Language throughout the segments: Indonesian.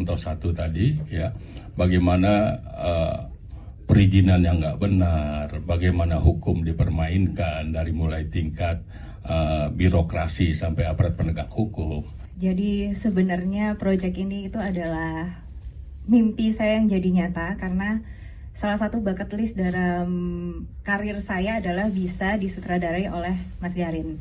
contoh satu tadi, ya, bagaimana perizinan yang nggak benar, bagaimana hukum dipermainkan dari mulai tingkat birokrasi sampai aparat penegak hukum. Jadi sebenarnya proyek ini itu adalah mimpi saya yang jadi nyata karena salah satu bucket list dalam karir saya adalah bisa disutradarai oleh Mas Garin.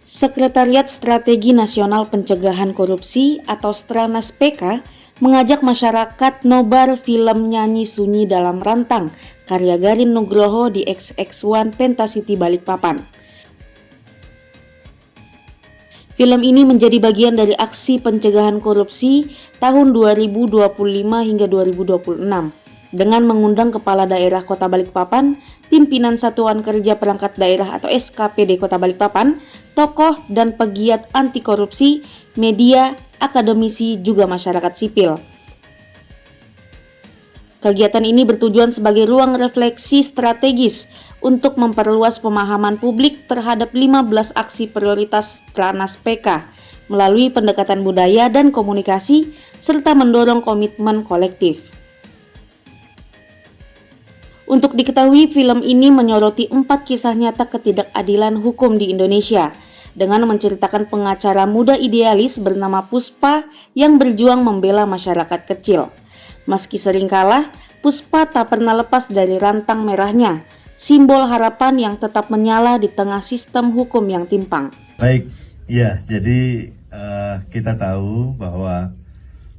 Sekretariat Strategi Nasional Pencegahan Korupsi atau Stranas PK mengajak masyarakat nobar film Nyanyi Sunyi Dalam Rantang karya Garin Nugroho di XX1 Pentasiti Balikpapan. Film ini menjadi bagian dari aksi pencegahan korupsi tahun 2025 hingga 2026 dengan mengundang Kepala Daerah Kota Balikpapan, pimpinan Satuan Kerja Perangkat Daerah atau SKPD Kota Balikpapan, tokoh dan pegiat anti korupsi, media, akademisi, juga masyarakat sipil. Kegiatan ini bertujuan sebagai ruang refleksi strategis untuk memperluas pemahaman publik terhadap 15 aksi prioritas Stranas PK melalui pendekatan budaya dan komunikasi serta mendorong komitmen kolektif. Untuk diketahui, film ini menyoroti 4 kisah nyata ketidakadilan hukum di Indonesia dengan menceritakan pengacara muda idealis bernama Puspa yang berjuang membela masyarakat kecil. Meski sering kalah, Puspa tak pernah lepas dari rantang merahnya, simbol harapan yang tetap menyala di tengah sistem hukum yang timpang. Baik, ya, jadi kita tahu bahwa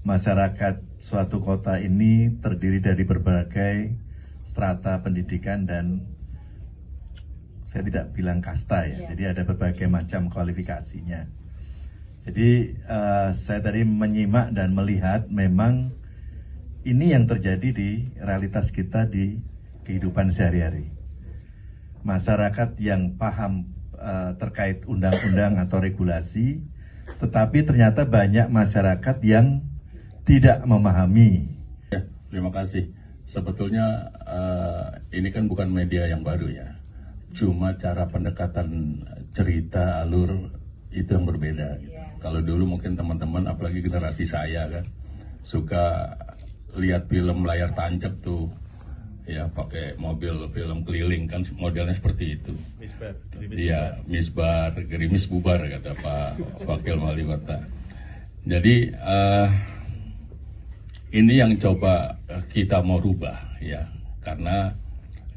masyarakat suatu kota ini terdiri dari berbagai strata pendidikan dan saya tidak bilang kasta ya, jadi ada berbagai macam kualifikasinya. Jadi saya tadi menyimak dan melihat memang ini yang terjadi di realitas kita di kehidupan sehari-hari. Masyarakat yang paham terkait undang-undang atau regulasi, tetapi ternyata banyak masyarakat yang tidak memahami. Ya, terima kasih. Sebetulnya ini kan bukan media yang baru ya, cuma cara pendekatan cerita alur itu yang berbeda. Gitu. Kalau dulu mungkin teman-teman, apalagi generasi saya kan, suka lihat film layar tancap tuh, ya pakai mobil film keliling kan modelnya seperti itu. Iya, misbar, gerimis bubar kata Pak Wakil Wali Kota. Jadi ini yang coba kita mau rubah ya, karena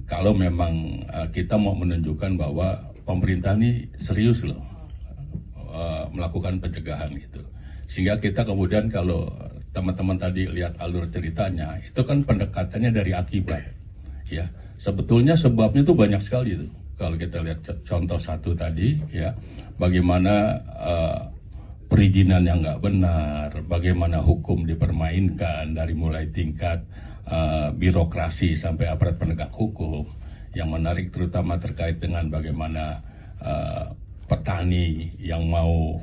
kalau memang kita mau menunjukkan bahwa pemerintah ini serius loh melakukan pencegahan gitu, sehingga kita kemudian kalau teman-teman tadi lihat alur ceritanya itu kan pendekatannya dari akibat ya, sebetulnya sebabnya itu banyak sekali itu. Kalau kita lihat contoh satu tadi ya, bagaimana perizinan yang nggak benar, bagaimana hukum dipermainkan dari mulai tingkat birokrasi sampai aparat penegak hukum. Yang menarik terutama terkait dengan bagaimana petani yang mau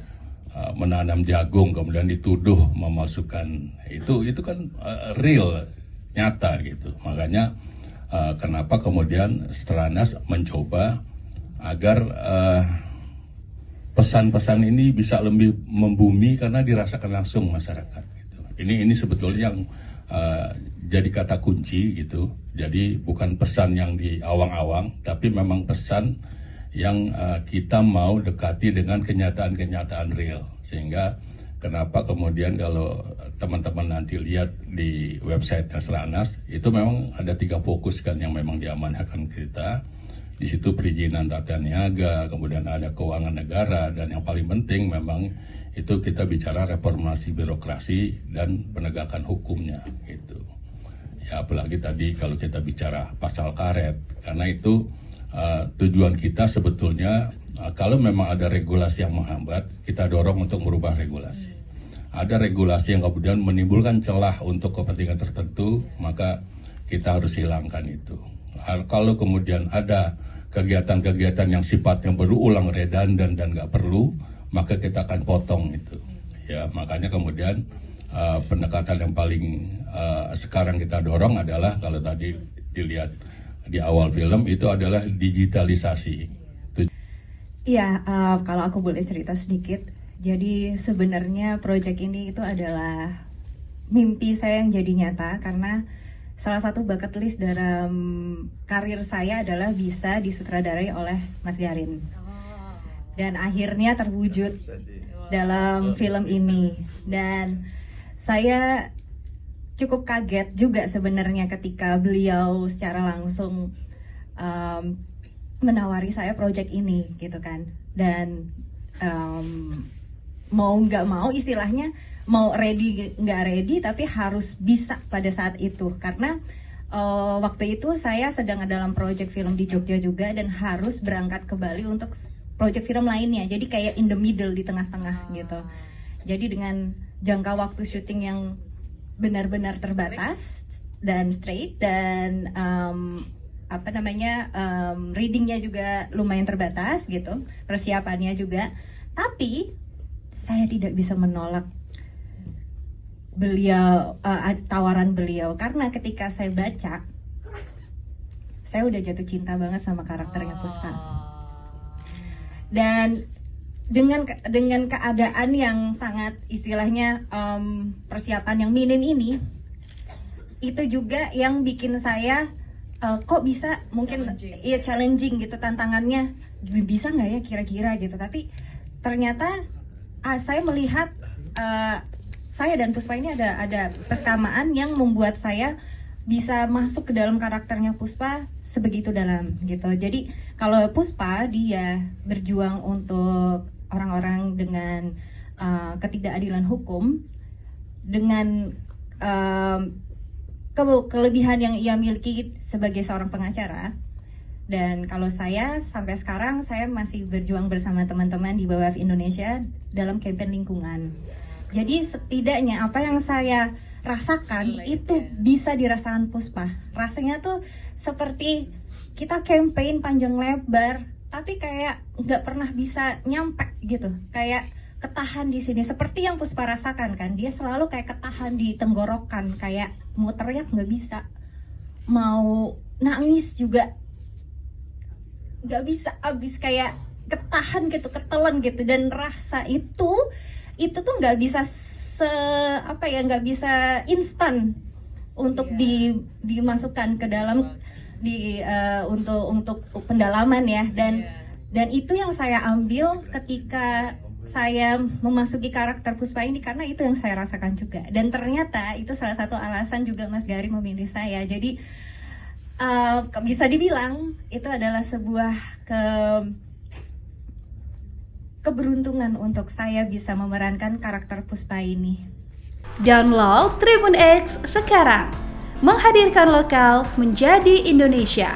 menanam jagung kemudian dituduh memalsukan, itu kan real, nyata gitu. Makanya kenapa kemudian Stranas mencoba agar pesan-pesan ini bisa lebih membumi karena dirasakan langsung masyarakat. Gitu. Ini sebetulnya yang jadi kata kunci gitu. Jadi bukan pesan yang di awang-awang, tapi memang pesan yang kita mau dekati dengan kenyataan-kenyataan real. Sehingga kenapa kemudian kalau teman-teman nanti lihat di website Stranas itu memang ada 3 fokus kan yang memang diamanahkan kita. Di situ perizinan tata niaga, kemudian ada keuangan negara, dan yang paling penting memang itu kita bicara reformasi birokrasi dan penegakan hukumnya gitu. Ya apalagi tadi kalau kita bicara pasal karet, karena itu tujuan kita sebetulnya kalau memang ada regulasi yang menghambat, kita dorong untuk merubah regulasi. Ada regulasi yang kemudian menimbulkan celah untuk kepentingan tertentu, maka kita harus hilangkan itu. Kalau kemudian ada kegiatan-kegiatan yang sifatnya berulang, redundan dan nggak perlu, maka kita akan potong itu. Ya, makanya kemudian pendekatan yang paling sekarang kita dorong adalah kalau tadi dilihat di awal film itu adalah digitalisasi. Iya, kalau aku boleh cerita sedikit. Jadi sebenarnya proyek ini itu adalah mimpi saya yang jadi nyata karena salah satu bucket list dalam karir saya adalah bisa disutradarai oleh Mas Garin. Dan akhirnya terwujud dalam film ini. Dan saya cukup kaget juga sebenarnya ketika beliau secara langsung menawari saya proyek ini gitu kan. Dan mau nggak mau istilahnya mau ready nggak ready tapi harus bisa pada saat itu karena waktu itu saya sedang dalam proyek film di Jogja juga dan harus berangkat ke Bali untuk proyek film lainnya, jadi kayak in the middle, di tengah-tengah gitu. Jadi dengan jangka waktu syuting yang benar-benar terbatas dan straight dan readingnya juga lumayan terbatas gitu, persiapannya juga, tapi saya tidak bisa menolak beliau, tawaran beliau, karena ketika saya baca saya udah jatuh cinta banget sama karakternya Puspa. Dan dengan keadaan yang sangat istilahnya persiapan yang minim ini, itu juga yang bikin saya kok bisa mungkin challenging gitu, tantangannya bisa nggak ya kira-kira gitu. Tapi ternyata saya melihat saya dan Puspa ini ada persamaan yang membuat saya bisa masuk ke dalam karakternya Puspa sebegitu dalam gitu. Jadi kalau Puspa dia berjuang untuk orang-orang dengan ketidakadilan hukum, dengan kelebihan yang ia miliki sebagai seorang pengacara. Dan kalau saya sampai sekarang saya masih berjuang bersama teman-teman di WWF Indonesia dalam kampanye lingkungan. Jadi setidaknya apa yang saya rasakan itu bisa dirasakan Puspa. Rasanya tuh seperti kita campaign panjang lebar, tapi kayak nggak pernah bisa nyampe gitu. Kayak ketahan di sini. Seperti yang Puspa rasakan kan, dia selalu kayak ketahan di tenggorokan, kayak mau teriak nggak bisa, mau nangis juga nggak bisa, abis kayak ketahan gitu, ketelan gitu. Dan rasa itu tuh nggak bisa nggak bisa instan untuk dimasukkan ke dalam untuk pendalaman ya. Dan itu yang saya ambil ketika saya memasuki karakter Puspa ini, karena itu yang saya rasakan juga. Dan ternyata itu salah satu alasan juga Mas Gari memilih saya. Jadi bisa dibilang itu adalah sebuah keberuntungan untuk saya bisa memerankan karakter Puspa ini. Download Tribun X sekarang, menghadirkan lokal menjadi Indonesia.